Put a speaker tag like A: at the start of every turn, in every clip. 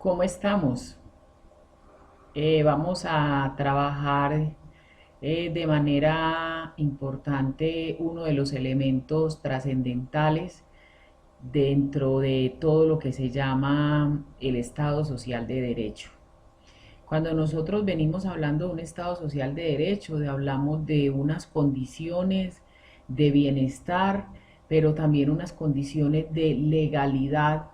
A: ¿Cómo estamos? Vamos a trabajar de manera importante uno de los elementos trascendentales dentro de todo lo que se llama el Estado Social de Derecho. Cuando nosotros venimos hablando de un Estado Social de Derecho, hablamos de unas condiciones de bienestar, pero también unas condiciones de legalidad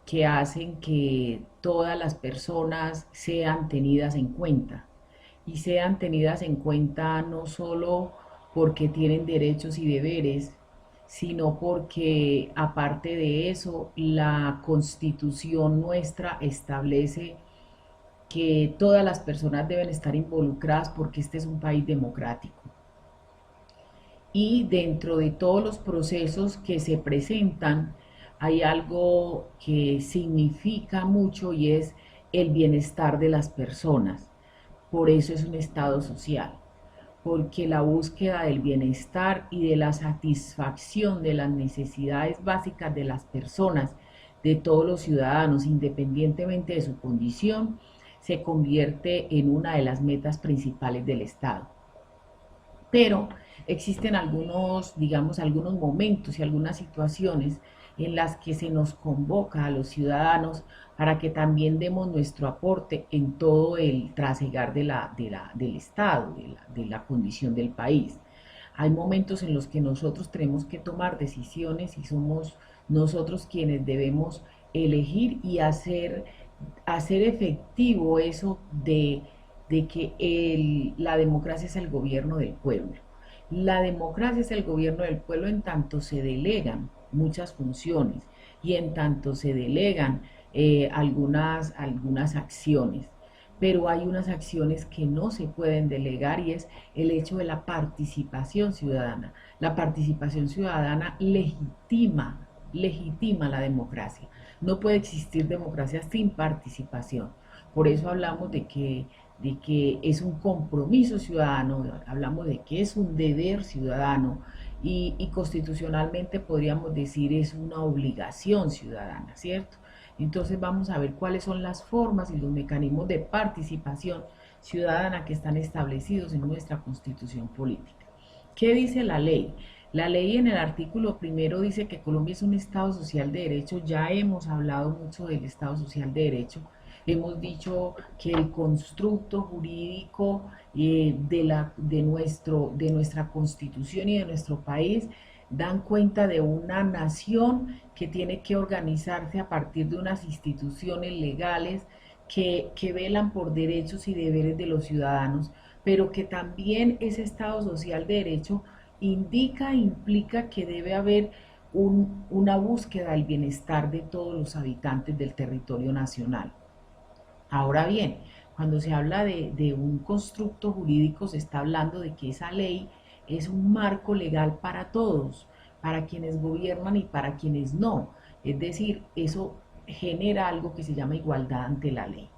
A: que hacen que todas las personas sean tenidas en cuenta y sean tenidas en cuenta no solo porque tienen derechos y deberes, sino porque aparte de eso la Constitución nuestra establece que todas las personas deben estar involucradas porque este es un país democrático. Y dentro de todos los procesos que se presentan hay algo que significa mucho y es el bienestar de las personas. Por eso es un estado social, porque la búsqueda del bienestar y de la satisfacción de las necesidades básicas de las personas, de todos los ciudadanos, independientemente de su condición, se convierte en una de las metas principales del Estado. Pero existen algunos, digamos, algunos momentos y algunas situaciones en las que se nos convoca a los ciudadanos para que también demos nuestro aporte en todo el trasegar del Estado, de la condición del país. Hay momentos en los que nosotros tenemos que tomar decisiones y somos nosotros quienes debemos elegir y hacer efectivo eso de que la democracia es el gobierno del pueblo. La democracia es el gobierno del pueblo en tanto se delegan muchas funciones y en tanto se delegan algunas acciones. Pero hay unas acciones que no se pueden delegar y es el hecho de la participación ciudadana. La participación ciudadana legitima la democracia. No puede existir democracia sin participación. Por eso hablamos de que es un compromiso ciudadano, hablamos de que es un deber ciudadano y constitucionalmente podríamos decir es una obligación ciudadana, ¿cierto? Entonces vamos a ver cuáles son las formas y los mecanismos de participación ciudadana que están establecidos en nuestra constitución política. ¿Qué dice la ley? La ley en el artículo primero dice que Colombia es un Estado social de derecho. Ya hemos hablado mucho del Estado social de derecho. Hemos dicho que el constructo jurídico de nuestra constitución y de nuestro país dan cuenta de una nación que tiene que organizarse a partir de unas instituciones legales que velan por derechos y deberes de los ciudadanos, pero que también ese Estado social de derecho implica que debe haber una búsqueda del bienestar de todos los habitantes del territorio nacional. Ahora bien, cuando se habla de un constructo jurídico, se está hablando de que esa ley es un marco legal para todos, para quienes gobiernan y para quienes no. Es decir, eso genera algo que se llama igualdad ante la ley.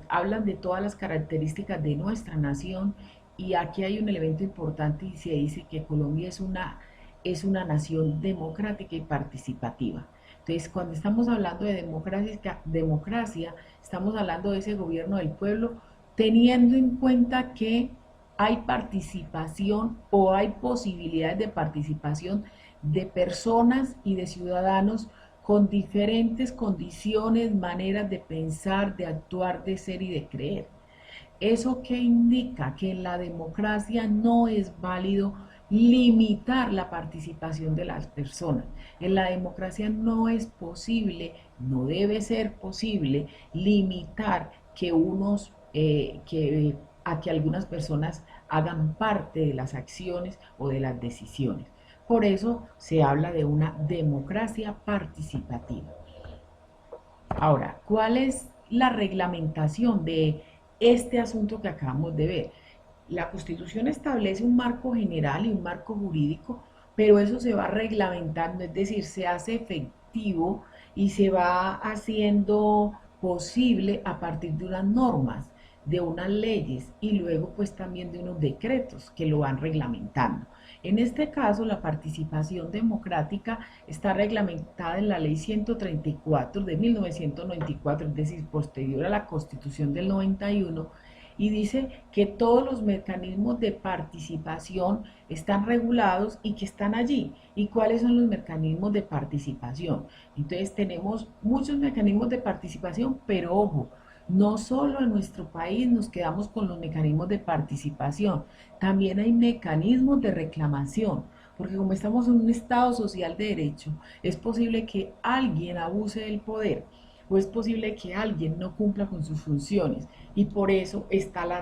A: Hablan de todas las características de nuestra nación y aquí hay un elemento importante y se dice que Colombia es una nación democrática y participativa. Entonces, cuando estamos hablando de democracia, estamos hablando de ese gobierno del pueblo, teniendo en cuenta que hay participación o hay posibilidades de participación de personas y de ciudadanos con diferentes condiciones, maneras de pensar, de actuar, de ser y de creer. ¿Eso qué indica? Que en la democracia no es válido limitar la participación de las personas. En la democracia no es posible, no debe ser posible limitar a que algunas personas hagan parte de las acciones o de las decisiones. Por eso se habla de una democracia participativa. Ahora, ¿cuál es la reglamentación de este asunto que acabamos de ver? La Constitución establece un marco general y un marco jurídico, pero eso se va reglamentando, es decir, se hace efectivo y se va haciendo posible a partir de unas normas. de unas leyes y luego pues también de unos decretos que lo van reglamentando. En este caso, la participación democrática está reglamentada en la Ley 134 de 1994, es decir, posterior a la Constitución del 91, y dice que todos los mecanismos de participación están regulados y que están allí. ¿Y cuáles son los mecanismos de participación? Entonces tenemos muchos mecanismos de participación, pero ojo, no solo en nuestro país nos quedamos con los mecanismos de participación, también hay mecanismos de reclamación, porque como estamos en un Estado social de derecho, es posible que alguien abuse del poder o es posible que alguien no cumpla con sus funciones y por eso está la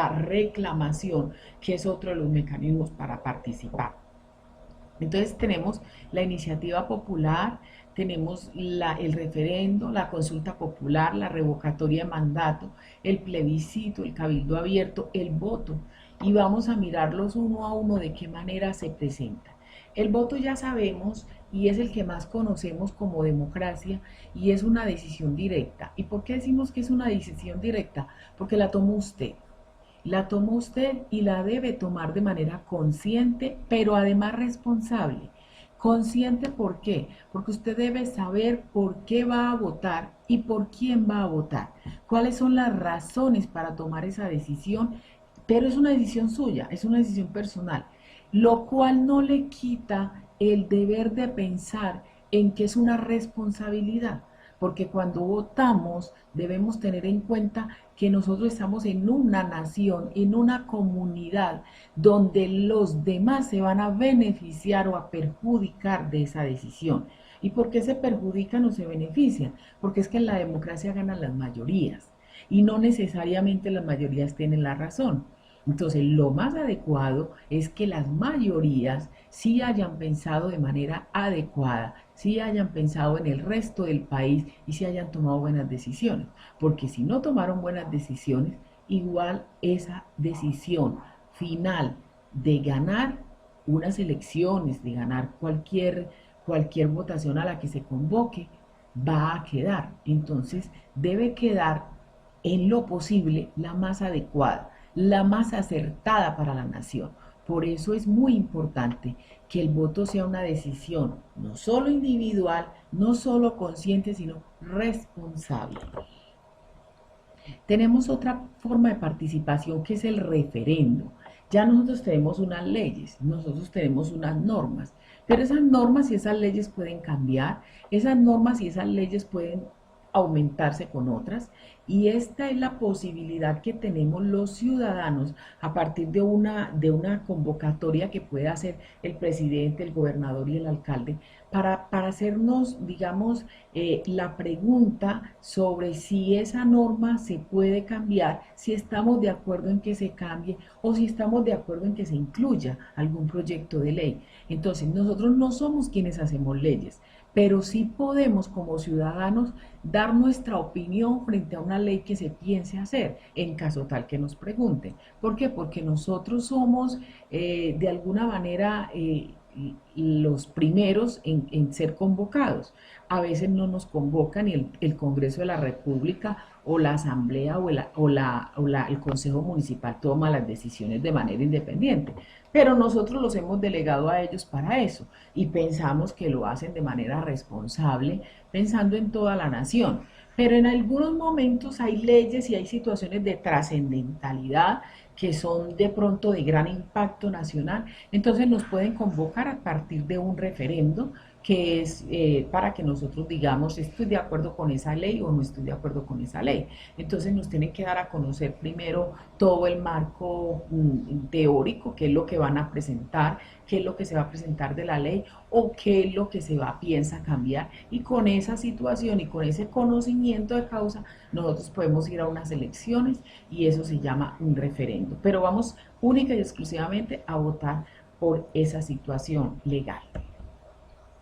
A: reclamación, que es otro de los mecanismos para participar. Entonces tenemos la iniciativa popular, tenemos el referendo, la consulta popular, la revocatoria de mandato, el plebiscito, el cabildo abierto, el voto. Y vamos a mirarlos uno a uno de qué manera se presenta. El voto ya sabemos y es el que más conocemos como democracia y es una decisión directa. ¿Y por qué decimos que es una decisión directa? Porque la toma usted. La toma usted y la debe tomar de manera consciente, pero además responsable. Consciente, ¿por qué? Porque usted debe saber por qué va a votar y por quién va a votar. Cuáles son las razones para tomar esa decisión, pero es una decisión suya, es una decisión personal, lo cual no le quita el deber de pensar en que es una responsabilidad, porque cuando votamos debemos tener en cuenta que nosotros estamos en una nación, en una comunidad donde los demás se van a beneficiar o a perjudicar de esa decisión. ¿Y por qué se perjudican o se benefician? Porque es que en la democracia ganan las mayorías y no necesariamente las mayorías tienen la razón. Entonces, lo más adecuado es que las mayorías sí hayan pensado de manera adecuada, sí hayan pensado en el resto del país y sí hayan tomado buenas decisiones. Porque si no tomaron buenas decisiones, igual esa decisión final de ganar unas elecciones, de ganar cualquier votación a la que se convoque, va a quedar. Entonces, debe quedar en lo posible la más adecuada, la más acertada para la nación. Por eso es muy importante que el voto sea una decisión no solo individual, no solo consciente, sino responsable. Tenemos otra forma de participación que es el referendo. Ya nosotros tenemos unas leyes, nosotros tenemos unas normas, pero esas normas y esas leyes pueden cambiar, esas normas y esas leyes pueden aumentarse con otras y esta es la posibilidad que tenemos los ciudadanos a partir de una convocatoria que puede hacer el presidente, el gobernador y el alcalde para hacernos, digamos, la pregunta sobre si esa norma se puede cambiar, si estamos de acuerdo en que se cambie o si estamos de acuerdo en que se incluya algún proyecto de ley. Entonces, nosotros no somos quienes hacemos leyes, pero sí podemos como ciudadanos dar nuestra opinión frente a una ley que se piense hacer, en caso tal que nos pregunten. ¿Por qué? Porque nosotros somos de alguna manera los primeros en ser convocados. A veces no nos convocan y el Congreso de la República o la Asamblea o el Consejo Municipal toma las decisiones de manera independiente, pero nosotros los hemos delegado a ellos para eso y pensamos que lo hacen de manera responsable, pensando en toda la nación. Pero en algunos momentos hay leyes y hay situaciones de trascendentalidad que son de pronto de gran impacto nacional, entonces nos pueden convocar a partir de un referendo que es para que nosotros digamos estoy de acuerdo con esa ley o no estoy de acuerdo con esa ley. Entonces nos tienen que dar a conocer primero todo el marco teórico, qué es lo que van a presentar, qué es lo que se va a presentar de la ley o qué es lo que piensa cambiar. Y con esa situación y con ese conocimiento de causa, nosotros podemos ir a unas elecciones y eso se llama un referendo. Pero vamos única y exclusivamente a votar por esa situación legal.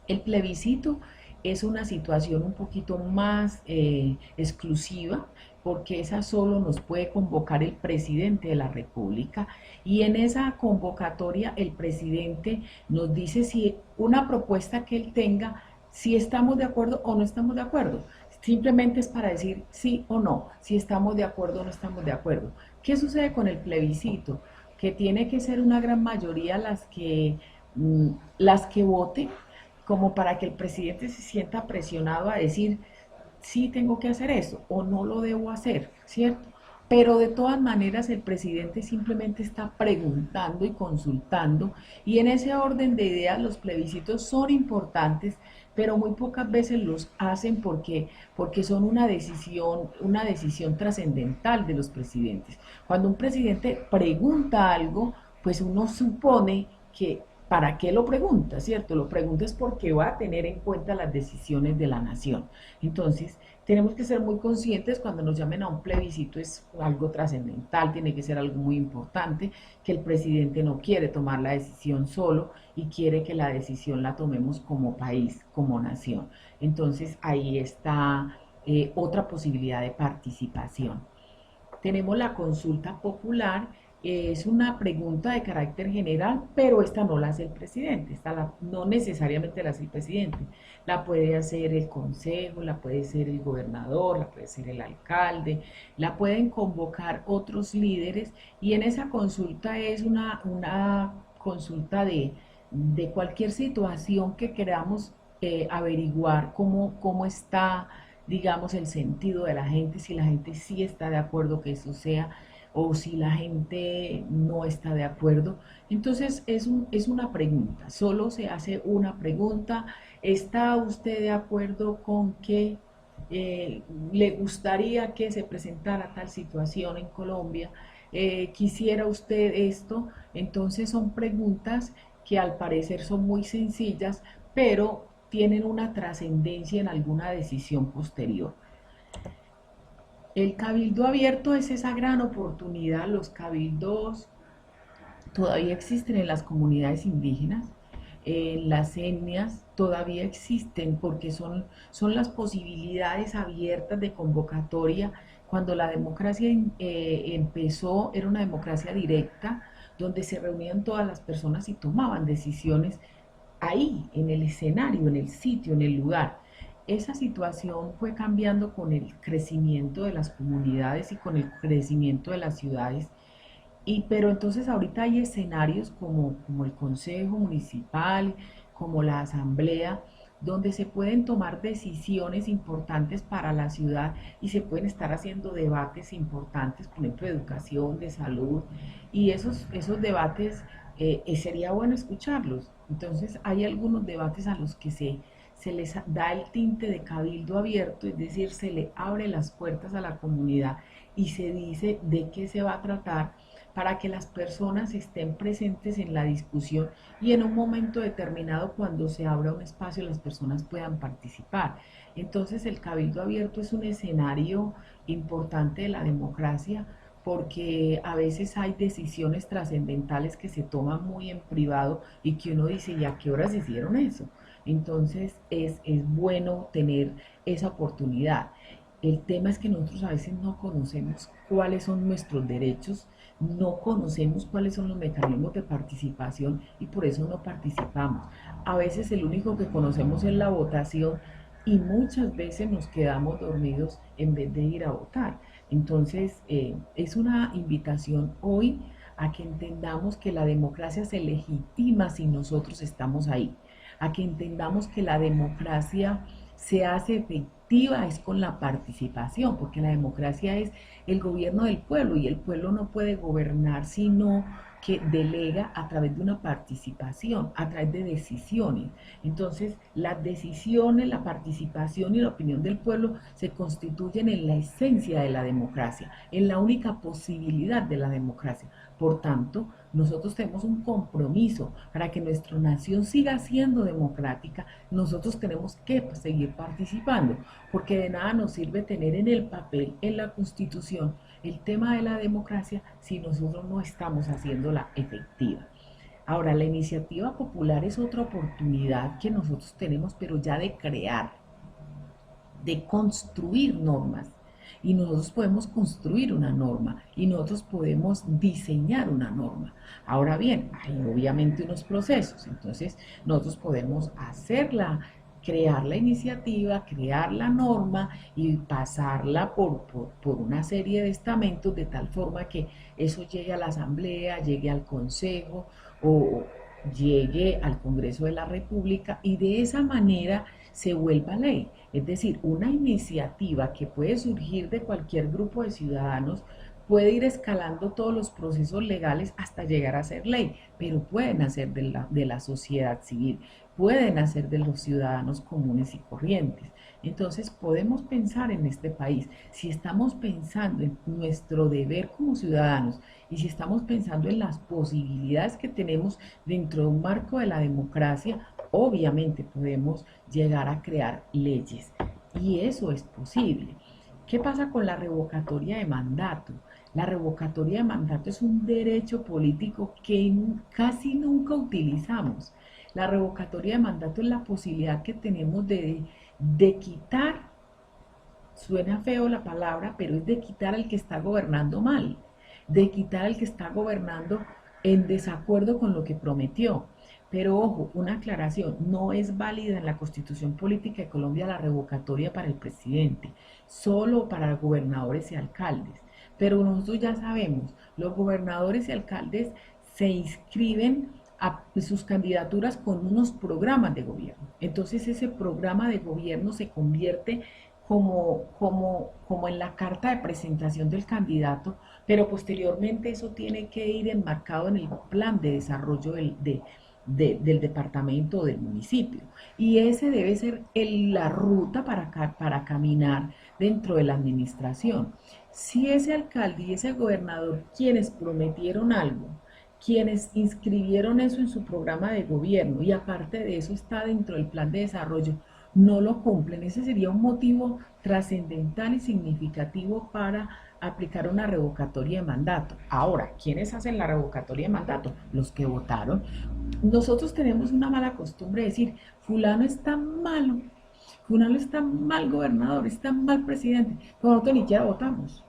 A: El plebiscito es una situación un poquito más exclusiva porque esa solo nos puede convocar el presidente de la República y en esa convocatoria el presidente nos dice si una propuesta que él tenga, si estamos de acuerdo o no estamos de acuerdo. simplemente es para decir sí o no, si estamos de acuerdo o no estamos de acuerdo. ¿Qué sucede con el plebiscito? Que tiene que ser una gran mayoría las que voten, como para que el presidente se sienta presionado a decir sí tengo que hacer eso o no lo debo hacer, ¿cierto? Pero de todas maneras el presidente simplemente está preguntando y consultando, y en ese orden de ideas los plebiscitos son importantes, pero muy pocas veces los hacen porque son una decisión trascendental de los presidentes. Cuando un presidente pregunta algo, pues uno supone que ¿para qué lo pregunta? ¿Cierto? Lo pregunta es porque va a tener en cuenta las decisiones de la nación. Entonces, tenemos que ser muy conscientes cuando nos llamen a un plebiscito, es algo trascendental, tiene que ser algo muy importante, que el presidente no quiere tomar la decisión solo y quiere que la decisión la tomemos como país, como nación. Entonces, ahí está otra posibilidad de participación. Tenemos la consulta popular, es una pregunta de carácter general, pero esta no la hace el presidente, no necesariamente la hace el presidente, la puede hacer el consejo, la puede hacer el gobernador, la puede hacer el alcalde, la pueden convocar otros líderes, y en esa consulta es una consulta de cualquier situación que queramos averiguar cómo está, digamos, el sentido de la gente, si la gente sí está de acuerdo que eso sea o si la gente no está de acuerdo. Entonces es una pregunta, solo se hace una pregunta. ¿Está usted de acuerdo con que le gustaría que se presentara tal situación en Colombia? ¿Quisiera usted esto? Entonces son preguntas que al parecer son muy sencillas, pero tienen una trascendencia en alguna decisión posterior. El cabildo abierto es esa gran oportunidad. Los cabildos todavía existen en las comunidades indígenas, en las etnias todavía existen porque son las posibilidades abiertas de convocatoria. Cuando la democracia empezó, era una democracia directa, donde se reunían todas las personas y tomaban decisiones ahí, en el escenario, en el sitio, en el lugar. Esa situación fue cambiando con el crecimiento de las comunidades y con el crecimiento de las ciudades. Pero entonces ahorita hay escenarios como el Consejo Municipal, como la Asamblea, donde se pueden tomar decisiones importantes para la ciudad y se pueden estar haciendo debates importantes, por ejemplo, de educación, de salud, y esos debates sería bueno escucharlos. Entonces hay algunos debates a los que se les da el tinte de cabildo abierto, es decir, se le abre las puertas a la comunidad y se dice de qué se va a tratar para que las personas estén presentes en la discusión y en un momento determinado, cuando se abra un espacio, las personas puedan participar. Entonces el cabildo abierto es un escenario importante de la democracia, porque a veces hay decisiones trascendentales que se toman muy en privado y que uno dice, ¿y a qué horas hicieron eso? Entonces es bueno tener esa oportunidad. El tema es que nosotros a veces no conocemos cuáles son nuestros derechos, no conocemos cuáles son los mecanismos de participación y por eso no participamos. A veces el único que conocemos es la votación y muchas veces nos quedamos dormidos en vez de ir a votar. Entonces, es una invitación hoy a que entendamos que la democracia se legitima si nosotros estamos ahí, a que entendamos que la democracia se hace efectiva es con la participación, porque la democracia es el gobierno del pueblo y el pueblo no puede gobernar sino que delega a través de una participación, a través de decisiones. Entonces, las decisiones, la participación y la opinión del pueblo se constituyen en la esencia de la democracia, en la única posibilidad de la democracia. Por tanto, nosotros tenemos un compromiso para que nuestra nación siga siendo democrática. Nosotros tenemos que seguir participando, porque de nada nos sirve tener en el papel, en la Constitución, el tema de la democracia si nosotros no estamos haciéndola efectiva. Ahora, la iniciativa popular es otra oportunidad que nosotros tenemos, pero ya de crear, de construir normas. Y nosotros podemos construir una norma y nosotros podemos diseñar una norma. Ahora bien, hay obviamente unos procesos, entonces nosotros podemos hacerla, crear la iniciativa, crear la norma y pasarla por una serie de estamentos de tal forma que eso llegue a la Asamblea, llegue al Consejo o llegue al Congreso de la República y de esa manera se vuelva ley. Es decir, una iniciativa que puede surgir de cualquier grupo de ciudadanos puede ir escalando todos los procesos legales hasta llegar a ser ley, pero pueden hacer de la sociedad civil, pueden hacer de los ciudadanos comunes y corrientes. Entonces podemos pensar en este país, si estamos pensando en nuestro deber como ciudadanos y si estamos pensando en las posibilidades que tenemos dentro de un marco de la democracia, obviamente podemos llegar a crear leyes y eso es posible. ¿Qué pasa con la revocatoria de mandato? La revocatoria de mandato es un derecho político que casi nunca utilizamos. La revocatoria de mandato es la posibilidad que tenemos de quitar, suena feo la palabra, pero es de quitar al que está gobernando mal, de quitar al que está gobernando en desacuerdo con lo que prometió. Pero ojo, una aclaración, no es válida en la Constitución Política de Colombia la revocatoria para el presidente, solo para gobernadores y alcaldes. Pero nosotros ya sabemos, los gobernadores y alcaldes se inscriben a sus candidaturas con unos programas de gobierno. Entonces ese programa de gobierno se convierte como en la carta de presentación del candidato, pero posteriormente eso tiene que ir enmarcado en el plan de desarrollo del departamento o del municipio. Y ese debe ser la ruta para caminar dentro de la administración. Si ese alcalde y ese gobernador, quienes prometieron algo, quienes inscribieron eso en su programa de gobierno y aparte de eso está dentro del plan de desarrollo, no lo cumplen, ese sería un motivo trascendental y significativo para aplicar una revocatoria de mandato. Ahora, ¿quiénes hacen la revocatoria de mandato? Los que votaron. Nosotros tenemos una mala costumbre de decir, fulano es tan malo, fulano es tan mal gobernador, es tan mal presidente, pero nosotros ni siquiera votamos.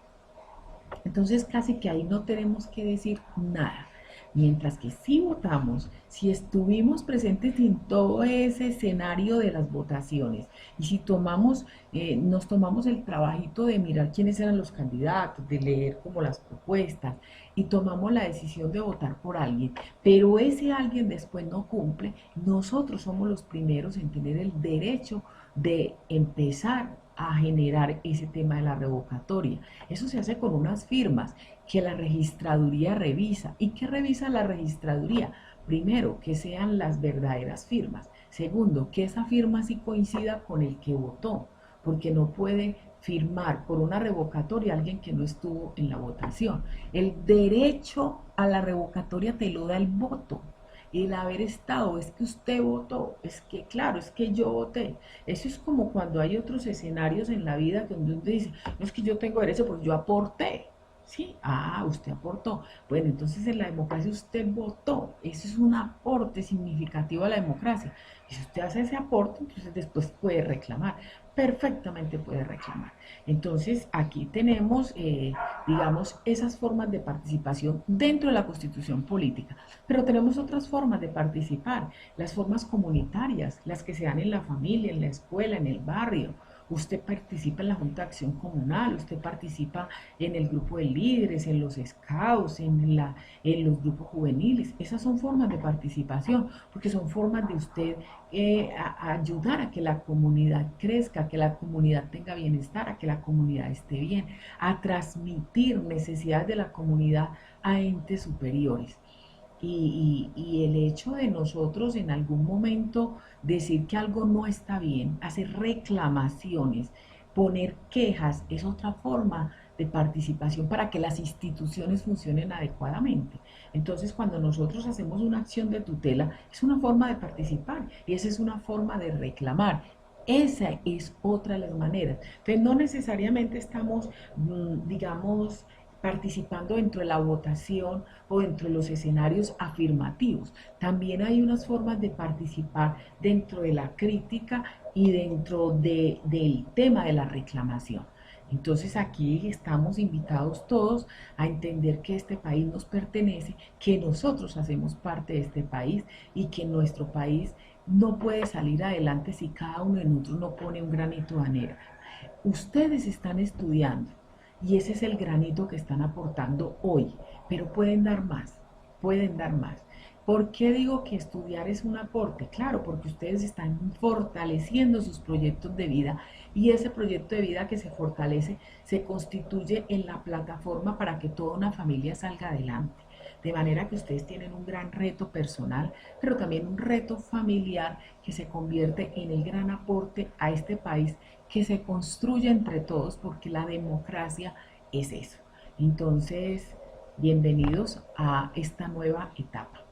A: Entonces casi que ahí no tenemos que decir nada. Mientras que si votamos, si estuvimos presentes en todo ese escenario de las votaciones y si nos tomamos el trabajito de mirar quiénes eran los candidatos, de leer como las propuestas y tomamos la decisión de votar por alguien, pero ese alguien después no cumple, nosotros somos los primeros en tener el derecho de empezar a generar ese tema de la revocatoria. Eso se hace con unas firmas que la registraduría revisa. ¿Y qué revisa la registraduría? Primero, que sean las verdaderas firmas. Segundo, que esa firma sí coincida con el que votó, porque no puede firmar por una revocatoria a alguien que no estuvo en la votación. El derecho a la revocatoria te lo da el voto, el haber estado, es que usted votó, es que claro, es que yo voté. Eso es como cuando hay otros escenarios en la vida donde uno dice, no es que yo tengo derecho porque yo aporté. Sí, usted aportó. Bueno, entonces en la democracia usted votó. Eso es un aporte significativo a la democracia. Y si usted hace ese aporte, entonces después puede reclamar. Perfectamente puede reclamar. Entonces aquí tenemos, digamos, esas formas de participación dentro de la constitución política. Pero tenemos otras formas de participar, las formas comunitarias, las que se dan en la familia, en la escuela, en el barrio. Usted participa en la Junta de Acción Comunal, usted participa en el grupo de líderes, en los scouts, en los grupos juveniles. Esas son formas de participación, porque son formas de usted ayudar a que la comunidad crezca, a que la comunidad tenga bienestar, a que la comunidad esté bien, a transmitir necesidades de la comunidad a entes superiores. Y el hecho de nosotros en algún momento decir que algo no está bien, hacer reclamaciones, poner quejas, es otra forma de participación para que las instituciones funcionen adecuadamente. Entonces, cuando nosotros hacemos una acción de tutela, es una forma de participar y esa es una forma de reclamar. Esa es otra de las maneras. Entonces, no necesariamente estamos, digamos, participando dentro de la votación o dentro de los escenarios afirmativos. También hay unas formas de participar dentro de la crítica y dentro del tema de la reclamación. Entonces aquí estamos invitados todos a entender que este país nos pertenece, que nosotros hacemos parte de este país y que nuestro país no puede salir adelante si cada uno de nosotros no pone un granito de arena. Ustedes están estudiando y ese es el granito que están aportando hoy, pero pueden dar más, pueden dar más. ¿Por qué digo que estudiar es un aporte? Claro, porque ustedes están fortaleciendo sus proyectos de vida y ese proyecto de vida que se fortalece se constituye en la plataforma para que toda una familia salga adelante. De manera que ustedes tienen un gran reto personal, pero también un reto familiar que se convierte en el gran aporte a este país que se construye entre todos, porque la democracia es eso. Entonces, bienvenidos a esta nueva etapa.